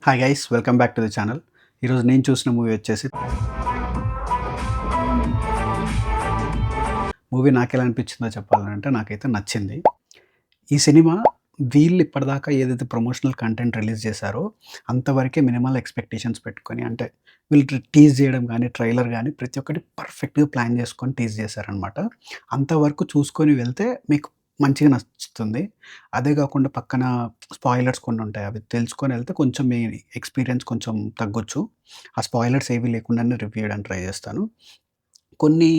Hi guys welcome back to the channel. ఈరోజు నేను చూసిన మూవీ వచ్చేసి మూవీ నాకెలా అనిపించిందో చెప్పాలంటే నాకైతే నచ్చింది. ఈ సినిమా వీళ్ళు ఇప్పటిదాకా ఏదైతే ప్రమోషనల్ కంటెంట్ రిలీజ్ చేశారో అంతవరకే మినిమల్ ఎక్స్‌పెక్టేషన్స్ పెట్టుకొని అంటే వీళ్ళు టీజ్ చేయడం గానీ, ట్రైలర్ గానీ ప్రతి ఒక్కటి పర్ఫెక్ట్‌గా ప్లాన్ చేసుకొని టీజ్ చేశారనమాట. అంతవరకు చూసుకొని వెళ్తే మీకు మంచిగా నచ్చుతుంది. అదే కాకుండా పక్కన స్పాయిలర్స్ కొన్నుంటాయి. అవి తెలుసుకొని ఎళ్తే కొంచెం మీ ఎక్స్‌పీరియన్స్ కొంచెం తగ్గొచ్చు. ఆ స్పాయిలర్స్ ఏవి లేకుండానే రివ్యూ చేయడానికి ట్రై చేస్తాను. కొన్ని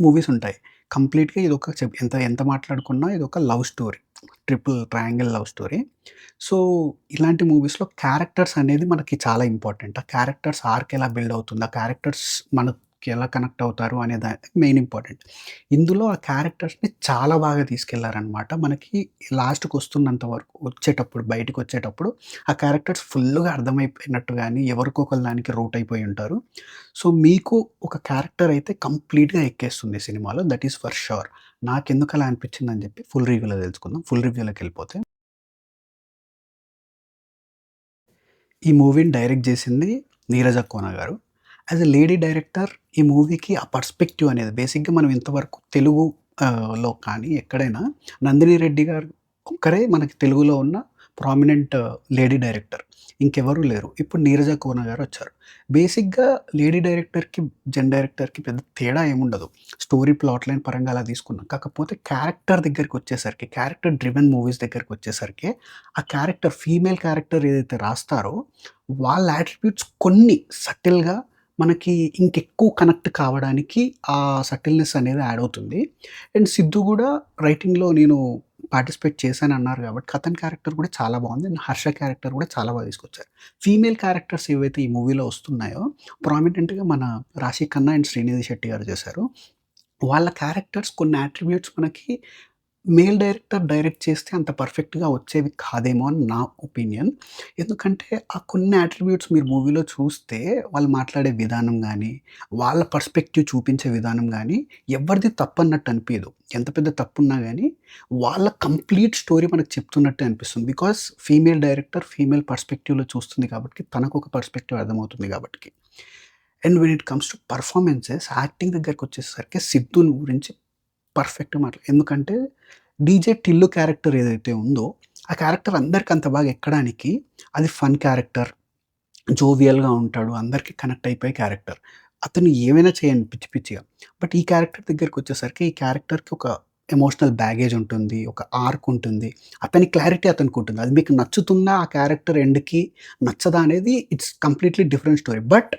మూవీస్ ఉంటాయి. కంప్లీట్‌గా ఇదొక ఎంత ఎంత మాట్లాడుకున్నా ఇదొక love story. Triple triangle love story. So, ఇలాంటి మూవీస్‌లో క్యారెక్టర్స్ అనేది మనకి చాలా ఇంపార్టెంట్. ఆ క్యారెక్టర్స్ ఆర్క్ ఎలా బిల్డ్ అవుతుంది? ఆ క్యారెక్టర్స్ మనకి ఎలా కనెక్ట్ అవుతారు అనే మెయిన్ ఇంపార్టెంట్. ఇందులో ఆ క్యారెక్టర్స్‌ని చాలా బాగా తీసుకెళ్లారనమాట. మనకి లాస్ట్‌కొస్తున్నంత వరకు వచ్చేటప్పుడు బయటికొచ్చేటప్పుడు ఆ క్యారెక్టర్స్ ఫుల్లుగా అర్థమైపోయినట్టు గాని, ఎవరికొకళ్ళ దానికి రూట్ అయిపోయి ఉంటారు. సో, మీకు ఒక క్యారెక్టర్ అయితే కంప్లీట్‌గా ఎక్కేస్తుంది సినిమాలో. That is for sure. నాకెందుకలా అనిపించిందని చెప్పి ఫుల్ రివ్యూలో తెలుసుకుందాం. ఫుల్ రివ్యూలోకెళ్ళిపోతే ఈ మూవీని డైరెక్ట్ చేసింది 'నీరజ కోన' గారు. యాస్ ఎ లేడీ డైరెక్టర్ ఈ మూవీకి ఆ పర్స్పెక్టివ్ అనేది బేసిక్‌గా మనం ఇంతవరకు తెలుగు లో కానీ ఎక్కడైనా 'నందిని రెడ్డి' గారు ఒక్కరే మనకి తెలుగులో ఉన్న ప్రామినెంట్ లేడీ డైరెక్టర్. ఇంకెవరు లేరు. ఇప్పుడు 'నీరజ కోన' గారొచ్చారు. బేసిక్‌గా లేడీ డైరెక్టర్‌కి, జెన్ డైరెక్టర్‌కి పెద్ద తేడా ఏముండదు. స్టోరీ ప్లాట్ లైన్ పరంగా అలా తీసుకున్నాం. కాకపోతే క్యారెక్టర్ దగ్గరికొచ్చేసరికి, క్యారెక్టర్ డ్రివెన్ మూవీస్ దగ్గరికొచ్చేసరికి ఆ క్యారెక్టర్ ఫీమేల్ క్యారెక్టర్ ఏదైతే రాస్తారో వాళ్ళ యాట్రిబ్యూట్స్ కొన్ని సటిల్‌గా మనకి ఇంకెక్కువ కనెక్ట్ కావడానికి ఆ సటిల్‌నెస్ అనేది యాడ్ అవుతుంది. అండ్ సిద్దు గూడా రైటింగ్‌లో నేను పార్టిసిపేట్ చేశానన్నారు గాబట్టి, అతని క్యారెక్టర్ కూడా చాలా బావుంది. అండ్ హర్ష క్యారెక్టర్ కూడా చాలా బాగా తీసుకొచ్చారు. ఫీమేల్ క్యారెక్టర్స్ ఏవైతే ఈ మూవీలో వస్తున్నాయో ప్రామినెంట్‌గా మన రాశి ఖన్నా అండ్ శ్రీనిధి శెట్టి గారు చేశారు. వాళ్ళ క్యారెక్టర్స్ కొన్ని అట్రిబ్యూట్స్ మనకి మేల్ డైరెక్టర్ డైరెక్ట్ చేస్తే అంత పర్ఫెక్ట్‌గా వచ్చేవి కాదేమో అని నా ఒపీనియన్. ఎందుకంటే, ఆ కొన్ని అట్రిబ్యూట్స్ మీరు మూవీలో చూస్తే వాళ్ళు మాట్లాడే విధానం గానీ, వాళ్ళ పర్స్పెక్టివ్ చూపించే విధానం గానీ, ఎవ్వరిది తప్పన్నట్టు అనిపియదు. ఎంత పెద్ద తప్పున్నా గానీ, వాళ్ళ కంప్లీట్ స్టోరీ మనకు చెప్తున్నట్టే అనిపిస్తుంది. బికాజ్ ఫీమేల్ డైరెక్టర్ ఫీమేల్ పర్స్పెక్టివ్‌లో చూస్తుంది కాబట్టి, తనకొక పర్స్పెక్టివ్ అర్థమవుతుంది గాబటికి. And when it comes to performances acting దగ్గరికొచ్చేసరికి సిద్దు గురించి పర్ఫెక్ట్‌గా ఎందుకంటే డీజే టిల్లు క్యారెక్టర్ ఏదైతే ఉందో, ఆ క్యారెక్టర్ అందరికి అంత బాగా ఎక్కడానికి అది ఫన్ క్యారెక్టర్. జోవియల్‌గా ఉంటాడు. అందరికి కనెక్ట్ అయిపోయే క్యారెక్టర్. అతను ఏమైనా చేయండి పిచ్చి పిచ్చిగా. బట్ ఈ క్యారెక్టర్ దగ్గరికొచ్చేసరికి ఈ క్యారెక్టర్‌కి ఒక ఎమోషనల్ బ్యాగేజ్ ఉంటుంది. ఒక ఆర్క్ ఉంటుంది. అతని క్లారిటీ అతనికుంటుంది. అది మీకు నచ్చుతుందా ఆ క్యారెక్టర్ ఎండ్‌కి, నచ్చదా అనేది it's completely different story. But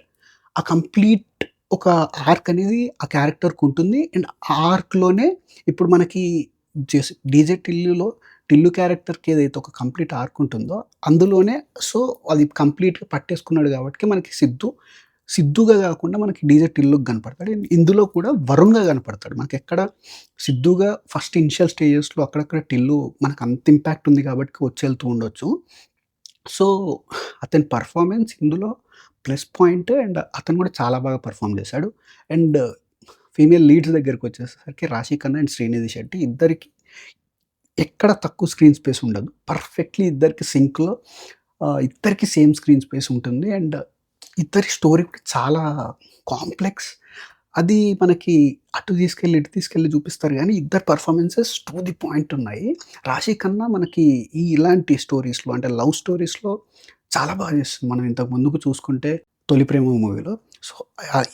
ఆ కంప్లీట్ ఒక ఆర్క్ అనేది ఆ క్యారెక్టర్‌కుంటుంది. అండ్ ఆ ఆర్క్‌లోనే ఇప్పుడు మనకి 'డీజే టిల్లులో' టిల్లు క్యారెక్టర్‌కి ఏదైతే ఒక కంప్లీట్ ఆర్క్ ఉంటుందో, అందులోనే సో, అది కంప్లీట్‌గా పట్టేసుకున్నాడు గాబట్టి మనకి సిద్దుగా గాకుండా మనకి డీజే టిల్లుకి కనపడతాడు. అండ్ ఇందులో కూడా వరుణ్‌గా కనపడతాడు. మనకెక్కడ సిద్దుగా ఫస్ట్ ఇనిషియల్ స్టేజెస్‌లో అక్కడక్కడ టిల్లు మనకు అంత ఇంపాక్ట్ ఉంది గాబట్టి వచ్చెళ్తూ ఉండొచ్చు. సో, అతని పెర్ఫార్మన్స్ ఇందులో ప్లస్ పాయింట్ అండ్ అతను గూడా చాలా బాగా పెర్ఫార్మ్ చేశాడు. అండ్ ఫీమేల్ లీడ్స్ దగ్గరికొచ్చేసరికి రాశి ఖన్నా అండ్ శ్రీనిధి శెట్టి ఇద్దరికి ఎక్కడ తక్కువ స్క్రీన్ స్పేస్ ఉండదు. పర్ఫెక్ట్‌లీ ఇద్దరికి సింక్‌లో ఇద్దరికి సేమ్ స్క్రీన్ స్పేస్ ఉంటుంది. అండ్ ఇద్దరి స్టోరీ కూడా చాలా కాంప్లెక్స్. అది మనకి అటు తీసుకెళ్ళి, ఇటు తీసుకెళ్ళి చూపిస్తారు గానీ, ఇద్దరి పెర్ఫార్మన్సెస్ టు ది పాయింట్ ఉన్నాయి. రాశి ఖన్నా మనకి ఇలాంటి స్టోరీస్‌లో అంటే లవ్ స్టోరీస్‌లో చాలా బాగా చేస్తుంది. మనం ఇంతకు ముందుకు చూసుకుంటే 'తొలి ప్రేమ' మూవీలో. సో,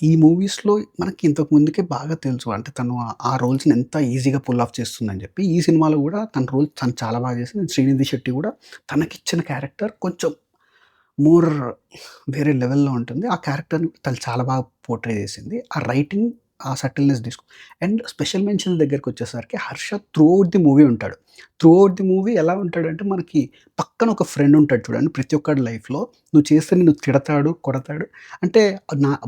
ఈ మూవీస్‌లో మనకి ఇంతకు ముందుకే బాగా తెలుసు. అంటే తను ఆ రోల్స్‌ని ఎంత ఈజీగా పుల్ ఆఫ్ చేస్తుందని చెప్పి. ఈ సినిమాలో కూడా తన రోల్ తను చాలా బాగా చేసింది. శ్రీనిధి శెట్టి కూడా తనకిచ్చిన క్యారెక్టర్ కొంచెం మోర్ వేరే లెవెల్‌లో ఉంటుంది. ఆ క్యారెక్టర్‌ని తను చాలా బాగా పోర్ట్రే చేసింది. ఆ రైటింగ్, ఆ సటిల్‌నెస్ అండ్ స్పెషల్ మెన్షన్ దగ్గరికొచ్చేసరికి Harsha throughout the movie ఉంటాడు. త్రూ ఔట్ ది మూవీ ఎలా ఉంటాడంటే మనకి పక్కన ఒక ఫ్రెండ్ ఉంటాడు చూడండి. ప్రతి ఒక్కడి లైఫ్‌లో నువ్వు చేస్తే నిన్ను తిడతాడు, కొడతాడు. అంటే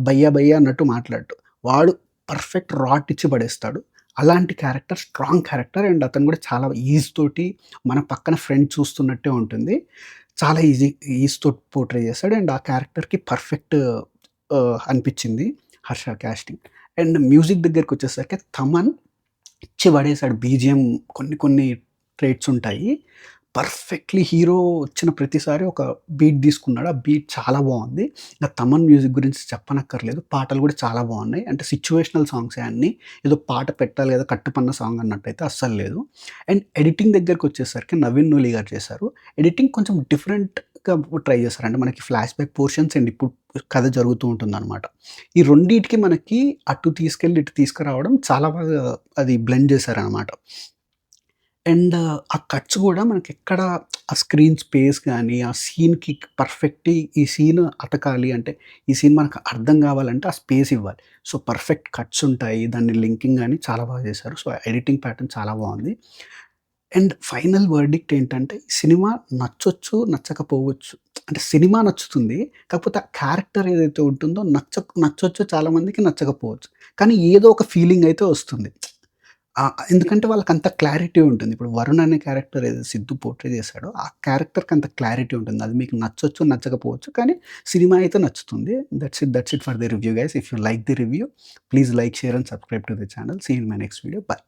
భయ్యా భయ్యా అన్నట్టు మాట్లాడడు. వాడు పర్ఫెక్ట్ రాట్ ఇచ్చి పడేస్తాడు. అలాంటి క్యారెక్టర్ స్ట్రాంగ్ క్యారెక్టర్ అండ్ అతను కూడా చాలా ఈజ్ తోటి మన పక్కన ఫ్రెండ్ చూస్తున్నట్టే ఉంటుంది. చాలా ఈజ్‌తో పోర్ట్రే చేశాడు. అండ్ ఆ క్యారెక్టర్‌కి పర్ఫెక్ట్ అనిపిచ్చింది హర్ష కాస్టింగ్. అండ్ మ్యూజిక్ దగ్గరికొచ్చేసరికి తమన్ ఇచ్చి పడేసాడు. బీజీఎం కొన్ని కొన్ని ట్రేట్స్ ఉంటాయి. పర్ఫెక్ట్‌లీ హీరో వచ్చిన ప్రతిసారి ఒక బీట్ తీసుకున్నాడు. ఆ బీట్ చాలా బావుంది. ఇంక తమన్ మ్యూజిక్ గురించి చెప్పనక్కర్లేదు. పాటలు కూడా చాలా బావున్నాయి. అంటే సిట్యుయేషనల్ సాంగ్సే అన్నీ. ఏదో పాట పెట్టాలి కదా! కట్టుపన్న సాంగ్ అన్నట్టయితే అస్సలు లేదు. అండ్ ఎడిటింగ్ దగ్గరికొచ్చేసరికి నవీన్ నూలి గారు చేశారు. ఎడిటింగ్ కొంచెం డిఫరెంట్‌గా ట్రై చేశారు. అంటే మనకి ఫ్లాష్ బ్యాక్ పోర్షన్స్ అండ్ ఇప్పుడు కథ జరుగుతూ ఉంటుందనమాట. ఈ రెండిటికి మనకి అటు తీసుకెళ్ళి, ఇటు తీసుకురావడం చాలా బాగా అది బ్లెండ్ చేశారనమాట. అండ్ ఆ కట్స్ గూడా మనకెక్కడ ఆ స్క్రీన్ స్పేస్ గాని, ఆ సీన్‌కి పర్ఫెక్ట్‌గా ఈ సీన్ అతకాలి అంటే, ఈ సీన్ మనకు అర్థం గావాలంటే ఆ స్పేస్ ఇవ్వాలి. సో, పర్ఫెక్ట్ కట్స్ ఉంటాయి. దాన్ని లింకింగ్ గాని చాలా బాగా చేశారు. సో, ఎడిటింగ్ ప్యాటర్న్ చాలా బావుంది. అండ్ ఫైనల్ వర్డిక్ట్ ఏంటంటే, సినిమా నచ్చొచ్చు, నచ్చకపోవచ్చు. అంటే సినిమా నచ్చుతుంది. కాకపోతే ఆ క్యారెక్టర్ ఏదైతే ఉంటుందో నచ్చొచ్చు చాలా మందికి, నచ్చకపోవచ్చు. కానీ ఏదో ఒక ఫీలింగ్ అయితే వస్తుంది. ఎందుకంటే వాళ్ళకంత క్లారిటీ ఉంటుంది. ఇప్పుడు 'వరుణ్' అనే క్యారెక్టర్ ఏదో సిద్దు పోర్ట్రే చేసాడో, ఆ క్యారెక్టర్‌కి అంత క్లారిటీ ఉంటుంది. అది మీకు నచ్చొచ్చు, నచ్చకపోవచ్చు. కానీ సినిమా అయితే నచ్చుతుంది. That's it for the review guys. If you like the review, please like, share and subscribe to the channel. See you in my next video. By.